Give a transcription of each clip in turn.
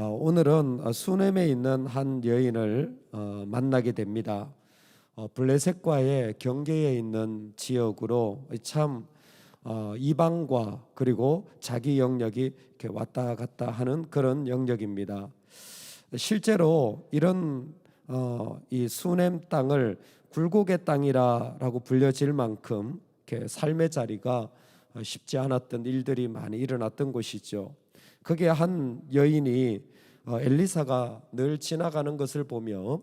오늘은 수넴에 있는 한 여인을 만나게 됩니다. 블레셋과의 경계에 있는 지역으로 참 이방과 그리고 자기 영역이 이렇게 왔다 갔다 하는 그런 영역입니다. 실제로 이런 이 수넴 땅을 굴곡의 땅이라고 불려질 만큼 이렇게 삶의 자리가 쉽지 않았던 일들이 많이 일어났던 곳이죠. 거기에 한 여인이 엘리사가 늘 지나가는 것을 보며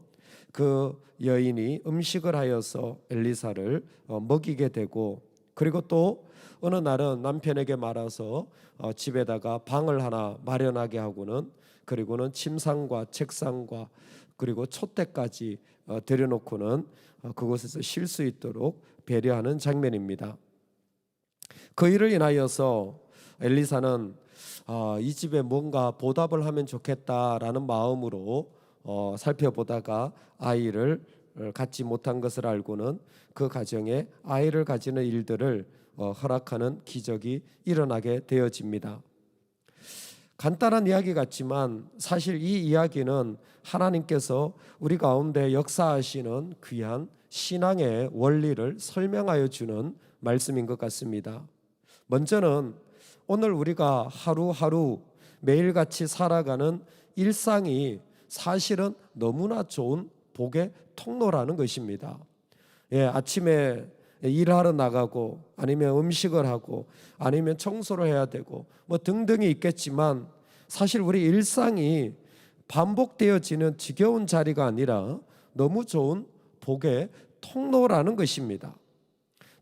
그 여인이 음식을 하여서 엘리사를 먹이게 되고, 그리고 또 어느 날은 남편에게 말아서 집에다가 방을 하나 마련하게 하고는, 그리고는 침상과 책상과 그리고 촛대까지 들여놓고는 그곳에서 쉴 수 있도록 배려하는 장면입니다. 그 일을 인하여서 엘리사는 이 집에 뭔가 보답을 하면 좋겠다라는 마음으로 살펴보다가 아이를 갖지 못한 것을 알고는 그 가정에 아이를 가지는 일들을 허락하는 기적이 일어나게 되어집니다. 간단한 이야기 같지만 사실 이 이야기는 하나님께서 우리 가운데 역사하시는 귀한 신앙의 원리를 설명하여 주는 말씀인 것 같습니다. 먼저는 오늘 우리가 하루하루 매일같이 살아가는 일상이 사실은 너무나 좋은 복의 통로라는 것입니다. 아침에 일하러 나가고 아니면 음식을 하고 아니면 청소를 해야 되고 뭐 등등이 있겠지만, 사실 우리 일상이 반복되어지는 지겨운 자리가 아니라 너무 좋은 복의 통로라는 것입니다.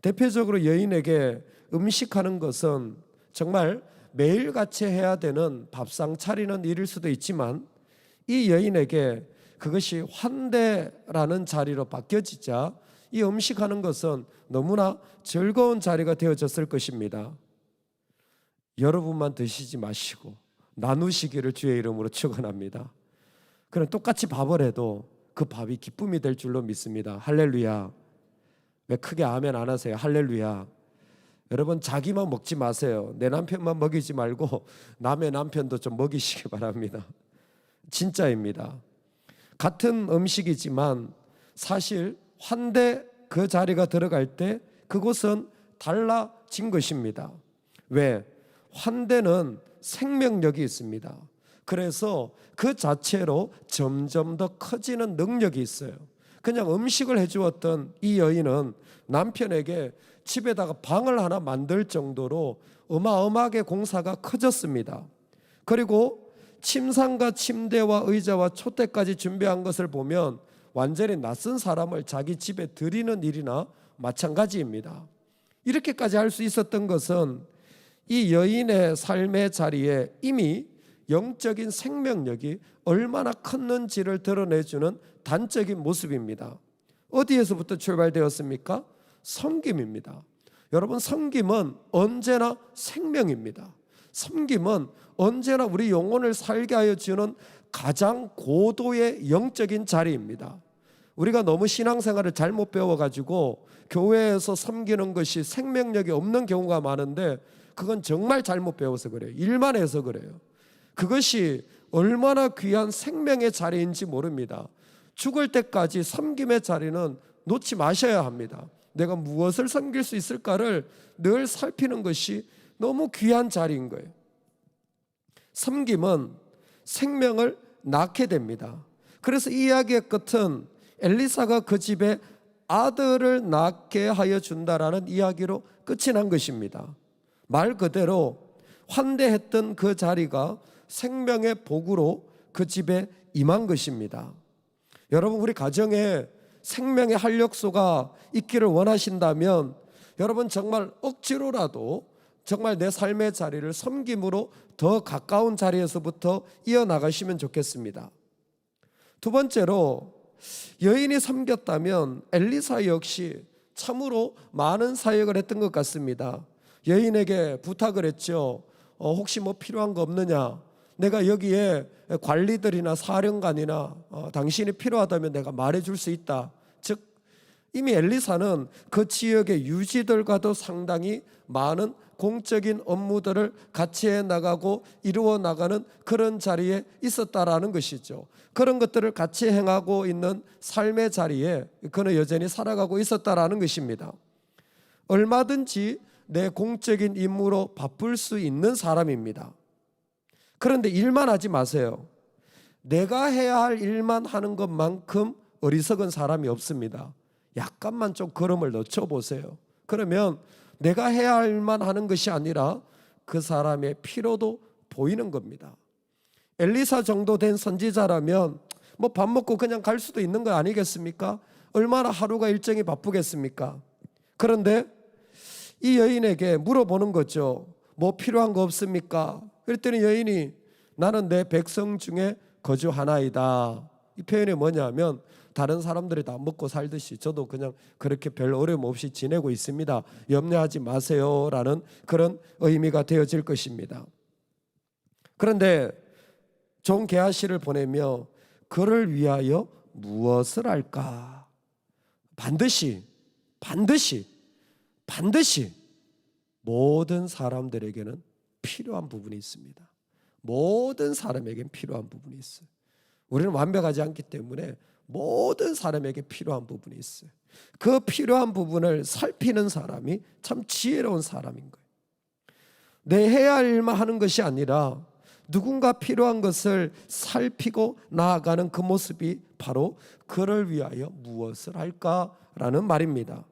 대표적으로 여인에게 음식하는 것은 정말 매일같이 해야 되는 밥상 차리는 일일 수도 있지만, 이 여인에게 그것이 환대라는 자리로 바뀌어지자 이 음식하는 것은 너무나 즐거운 자리가 되어졌을 것입니다. 여러분만 드시지 마시고 나누시기를 주의 이름으로 축원합니다. 그럼 똑같이 밥을 해도 그 밥이 기쁨이 될 줄로 믿습니다. 할렐루야. 왜 크게 아멘 안 하세요? 할렐루야. 여러분, 자기만 먹지 마세요. 내 남편만 먹이지 말고 남의 남편도 좀 먹이시기 바랍니다. 진짜입니다. 같은 음식이지만 사실 환대 그 자리가 들어갈 때 그곳은 달라진 것입니다. 왜? 환대는 생명력이 있습니다. 그래서 그 자체로 점점 더 커지는 능력이 있어요. 그냥 음식을 해주었던 이 여인은 남편에게 집에다가 방을 하나 만들 정도로 어마어마하게 공사가 커졌습니다. 그리고 침상과 침대와 의자와 촛대까지 준비한 것을 보면 완전히 낯선 사람을 자기 집에 들이는 일이나 마찬가지입니다. 이렇게까지 할 수 있었던 것은 이 여인의 삶의 자리에 이미 영적인 생명력이 얼마나 컸는지를 드러내주는 단적인 모습입니다. 어디에서부터 출발되었습니까? 섬김입니다. 여러분, 섬김은 언제나 생명입니다. 섬김은 언제나 우리 영혼을 살게 하여 주는 가장 고도의 영적인 자리입니다. 우리가 너무 신앙생활을 잘못 배워가지고 교회에서 섬기는 것이 생명력이 없는 경우가 많은데, 그건 정말 잘못 배워서 그래요. 일만 해서 그래요. 그것이 얼마나 귀한 생명의 자리인지 모릅니다. 죽을 때까지 섬김의 자리는 놓지 마셔야 합니다. 내가 무엇을 섬길 수 있을까를 늘 살피는 것이 너무 귀한 자리인 거예요. 섬김은 생명을 낳게 됩니다. 그래서 이 이야기의 끝은 엘리사가 그 집에 아들을 낳게 하여 준다라는 이야기로 끝이 난 것입니다. 말 그대로 환대했던 그 자리가 생명의 복으로 그 집에 임한 것입니다. 여러분, 우리 가정에 생명의 활력소가 있기를 원하신다면 여러분 정말 억지로라도 정말 내 삶의 자리를 섬김으로 더 가까운 자리에서부터 이어나가시면 좋겠습니다. 두 번째로, 여인이 섬겼다면 엘리사 역시 참으로 많은 사역을 했던 것 같습니다. 여인에게 부탁을 했죠. 혹시 뭐 필요한 거 없느냐? 내가 여기에 관리들이나 사령관이나 당신이 필요하다면 내가 말해줄 수 있다. 즉 이미 엘리사는 그 지역의 유지들과도 상당히 많은 공적인 업무들을 같이 해나가고 이루어 나가는 그런 자리에 있었다라는 것이죠. 그런 것들을 같이 행하고 있는 삶의 자리에 그는 여전히 살아가고 있었다라는 것입니다. 얼마든지 내 공적인 임무로 바쁠 수 있는 사람입니다. 그런데 일만 하지 마세요. 내가 해야 할 일만 하는 것만큼 어리석은 사람이 없습니다. 약간만 좀 걸음을 늦춰보세요. 그러면 내가 해야 할 일만 하는 것이 아니라 그 사람의 피로도 보이는 겁니다. 엘리사 정도 된 선지자라면 뭐 밥 먹고 그냥 갈 수도 있는 거 아니겠습니까? 얼마나 하루가 일정이 바쁘겠습니까? 그런데 이 여인에게 물어보는 거죠. 뭐 필요한 거 없습니까? 그랬더니 여인이 나는 내 백성 중에 거주하나이다. 이 표현이 뭐냐면 다른 사람들이 다 먹고 살듯이 저도 그냥 그렇게 별 어려움 없이 지내고 있습니다. 염려하지 마세요라는 그런 의미가 되어질 것입니다. 그런데 종 게하시를 보내며 그를 위하여 무엇을 할까? 반드시 모든 사람들에게는 필요한 부분이 있습니다. 모든 사람에게는 필요한 부분이 있어요. 우리는 완벽하지 않기 때문에 모든 사람에게 필요한 부분이 있어요. 그 필요한 부분을 살피는 사람이 참 지혜로운 사람인 거예요. 내 해야 할 일만 하는 것이 아니라 누군가 필요한 것을 살피고 나아가는 그 모습이 바로 그를 위하여 무엇을 할까라는 말입니다.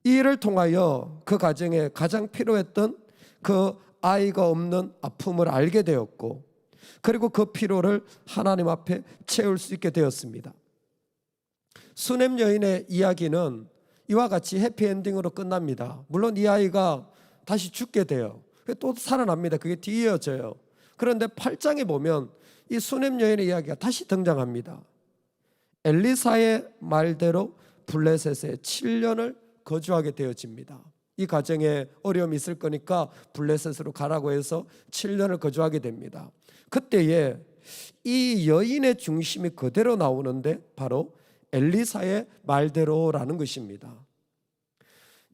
이 일을 통하여 그 가정에 가장 필요했던 그 아이가 없는 아픔을 알게 되었고, 그리고 그 피로를 하나님 앞에 채울 수 있게 되었습니다. 수넴 여인의 이야기는 이와 같이 해피엔딩으로 끝납니다. 물론 이 아이가 다시 죽게 돼요. 또 살아납니다. 그게 뒤이어져요. 그런데 8장에 보면 이 수넴 여인의 이야기가 다시 등장합니다. 엘리사의 말대로 블레셋에 7년을 거주하게 되어집니다. 이 가정에 어려움이 있을 거니까 블레셋으로 가라고 해서 7년을 거주하게 됩니다. 그때에 이 여인의 중심이 그대로 나오는데 바로 엘리사의 말대로라는 것입니다.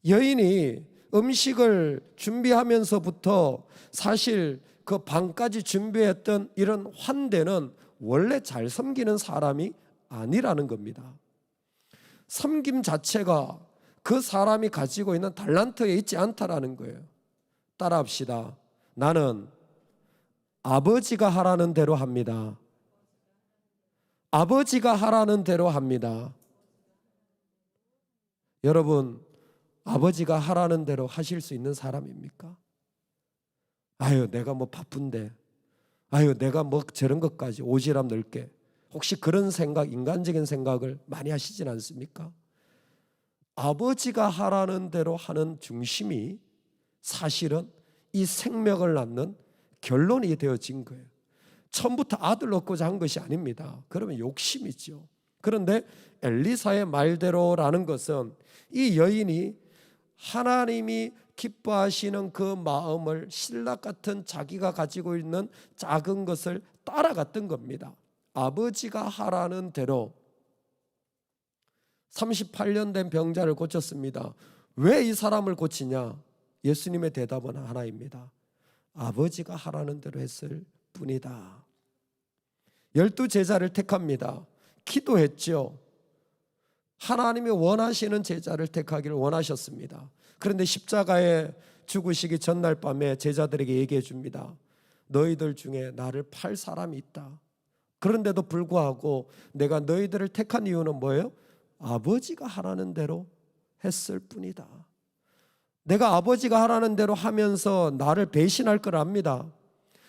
여인이 음식을 준비하면서부터 사실 그 밤까지 준비했던 이런 환대는 원래 잘 섬기는 사람이 아니라는 겁니다. 섬김 자체가 그 사람이 가지고 있는 달란트에 있지 않다라는 거예요. 따라합시다. 나는 아버지가 하라는 대로 합니다. 아버지가 하라는 대로 합니다. 여러분, 아버지가 하라는 대로 하실 수 있는 사람입니까? 아유, 내가 뭐 바쁜데, 아유, 내가 뭐 저런 것까지 오지랖 넓게, 혹시 그런 생각, 인간적인 생각을 많이 하시진 않습니까? 아버지가 하라는 대로 하는 중심이 사실은 이 생명을 낳는 결론이 되어진 거예요. 처음부터 아들 얻고자 한 것이 아닙니다. 그러면 욕심이죠. 그런데 엘리사의 말대로라는 것은 이 여인이 하나님이 기뻐하시는 그 마음을 신락 같은 자기가 가지고 있는 작은 것을 따라갔던 겁니다. 아버지가 하라는 대로 38년 된 병자를 고쳤습니다. 왜 이 사람을 고치냐? 예수님의 대답은 하나입니다. 아버지가 하라는 대로 했을 뿐이다. 12제자를 택합니다. 기도했죠. 하나님이 원하시는 제자를 택하기를 원하셨습니다. 그런데 십자가에 죽으시기 전날 밤에 제자들에게 얘기해 줍니다. 너희들 중에 나를 팔 사람이 있다. 그런데도 불구하고 내가 너희들을 택한 이유는 뭐예요? 아버지가 하라는 대로 했을 뿐이다. 내가 아버지가 하라는 대로 하면서 나를 배신할 걸 압니다.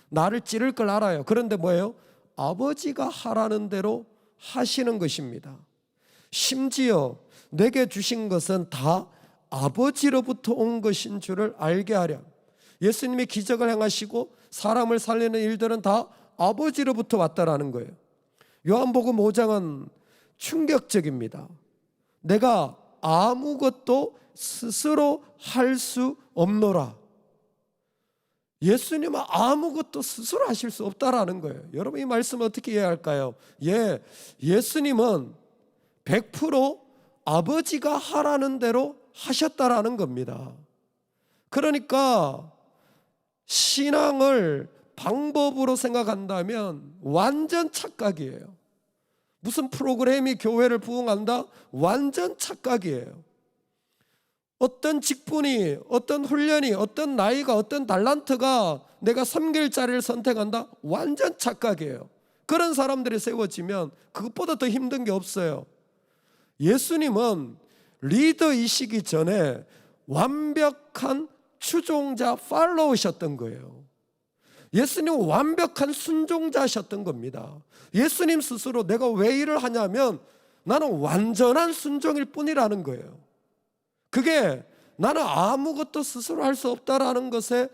나를 찌를 걸 알아요. 그런데 뭐예요? 아버지가 하라는 대로 하시는 것입니다. 심지어 내게 주신 것은 다 아버지로부터 온 것인 줄을 알게 하려. 예수님이 기적을 행하시고 사람을 살리는 일들은 다 아버지로부터 왔다라는 거예요. 요한복음 5장은 충격적입니다. 내가 아무것도 스스로 할 수 없노라. 예수님은 아무것도 스스로 하실 수 없다라는 거예요. 여러분 이 말씀 어떻게 이해할까요? 예수님은 100% 아버지가 하라는 대로 하셨다라는 겁니다. 그러니까 신앙을 방법으로 생각한다면 완전 착각이에요. 무슨 프로그램이 교회를 부흥한다? 완전 착각이에요. 어떤 직분이, 어떤 훈련이, 어떤 나이가, 어떤 달란트가 내가 섬길 자리를 선택한다? 완전 착각이에요. 그런 사람들이 세워지면 그것보다 더 힘든 게 없어요. 예수님은 리더이시기 전에 완벽한 추종자 팔로우셨던 거예요. 예수님은 완벽한 순종자셨던 겁니다. 예수님 스스로 내가 왜 일을 하냐면 나는 완전한 순종일 뿐이라는 거예요. 그게 나는 아무것도 스스로 할 수 없다라는 것의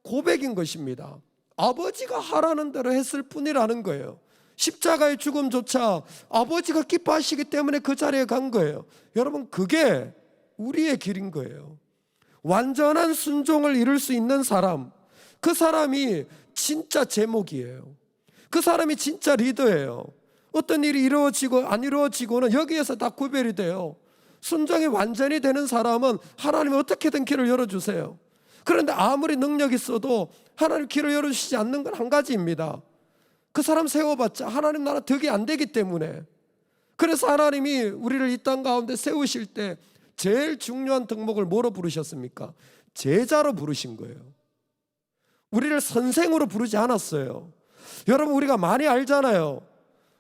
고백인 것입니다. 아버지가 하라는 대로 했을 뿐이라는 거예요. 십자가의 죽음조차 아버지가 기뻐하시기 때문에 그 자리에 간 거예요. 여러분, 그게 우리의 길인 거예요. 완전한 순종을 이룰 수 있는 사람, 그 사람이 진짜 제목이에요. 그 사람이 진짜 리더예요. 어떤 일이 이루어지고 안 이루어지고는 여기에서 다 구별이 돼요. 순종이 완전히 되는 사람은 하나님이 어떻게든 길을 열어주세요. 그런데 아무리 능력이 있어도 하나님 길을 열어주시지 않는 건 한 가지입니다. 그 사람 세워봤자 하나님 나라 덕이 안 되기 때문에. 그래서 하나님이 우리를 이 땅 가운데 세우실 때 제일 중요한 덕목을 뭐로 부르셨습니까? 제자로 부르신 거예요. 우리를 선생으로 부르지 않았어요. 여러분, 우리가 많이 알잖아요.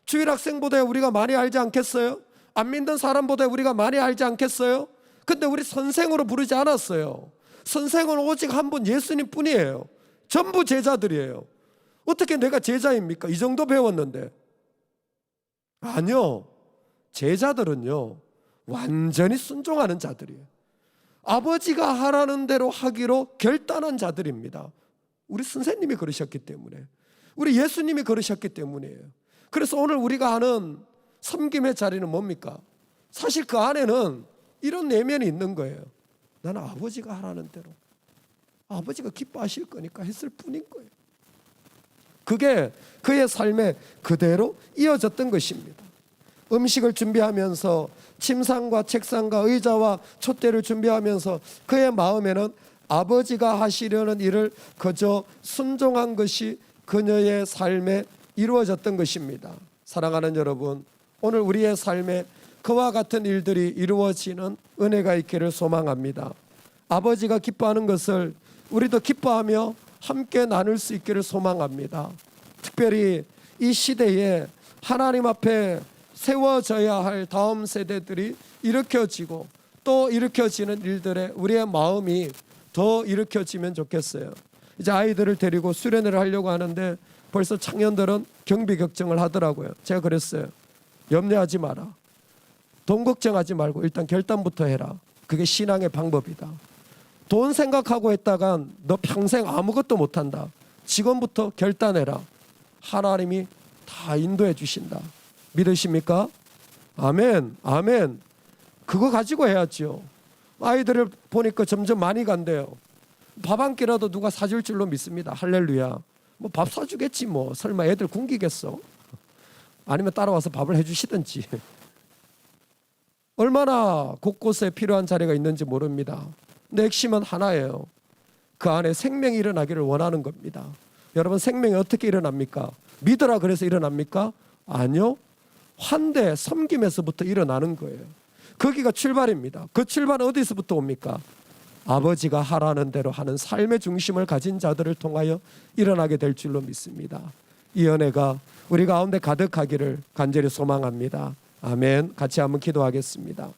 주일학생보다 우리가 많이 알지 않겠어요? 안 믿는 사람보다 우리가 많이 알지 않겠어요? 근데 우리 선생으로 부르지 않았어요. 선생은 오직 한 분, 예수님 뿐이에요. 전부 제자들이에요. 어떻게 내가 제자입니까? 이 정도 배웠는데. 아니요. 제자들은요, 완전히 순종하는 자들이에요. 아버지가 하라는 대로 하기로 결단한 자들입니다. 우리 선생님이 그러셨기 때문에, 우리 예수님이 그러셨기 때문이에요. 그래서 오늘 우리가 하는 섬김의 자리는 뭡니까? 사실 그 안에는 이런 내면이 있는 거예요. 나는 아버지가 하라는 대로, 아버지가 기뻐하실 거니까 했을 뿐인 거예요. 그게 그의 삶에 그대로 이어졌던 것입니다. 음식을 준비하면서 침상과 책상과 의자와 촛대를 준비하면서 그의 마음에는 아버지가 하시려는 일을 그저 순종한 것이 그녀의 삶에 이루어졌던 것입니다. 사랑하는 여러분, 오늘 우리의 삶에 그와 같은 일들이 이루어지는 은혜가 있기를 소망합니다. 아버지가 기뻐하는 것을 우리도 기뻐하며 함께 나눌 수 있기를 소망합니다. 특별히 이 시대에 하나님 앞에 세워져야 할 다음 세대들이 일으켜지고 또 일으켜지는 일들에 우리의 마음이 더 일으켜지면 좋겠어요. 이제 아이들을 데리고 수련회를 하려고 하는데 벌써 청년들은 경비 걱정을 하더라고요. 제가 그랬어요. 염려하지 마라. 돈 걱정하지 말고 일단 결단부터 해라. 그게 신앙의 방법이다. 돈 생각하고 했다간 너 평생 아무것도 못한다. 지금부터 결단해라. 하나님이 다 인도해 주신다. 믿으십니까? 아멘, 아멘. 그거 가지고 해야죠. 아이들을 보니까 점점 많이 간대요. 밥 한 끼라도 누가 사줄 줄로 믿습니다. 할렐루야. 뭐 밥 사주겠지 뭐. 설마 애들 굶기겠어? 아니면 따라와서 밥을 해주시든지. 얼마나 곳곳에 필요한 자리가 있는지 모릅니다. 근데 핵심은 하나예요. 그 안에 생명이 일어나기를 원하는 겁니다. 여러분, 생명이 어떻게 일어납니까? 믿으라 그래서 일어납니까? 아니요. 환대, 섬김에서부터 일어나는 거예요. 거기가 출발입니다. 그 출발은 어디서부터 옵니까? 아버지가 하라는 대로 하는 삶의 중심을 가진 자들을 통하여 일어나게 될 줄로 믿습니다. 이 은혜가 우리 가운데 가득하기를 간절히 소망합니다. 아멘. 같이 한번 기도하겠습니다.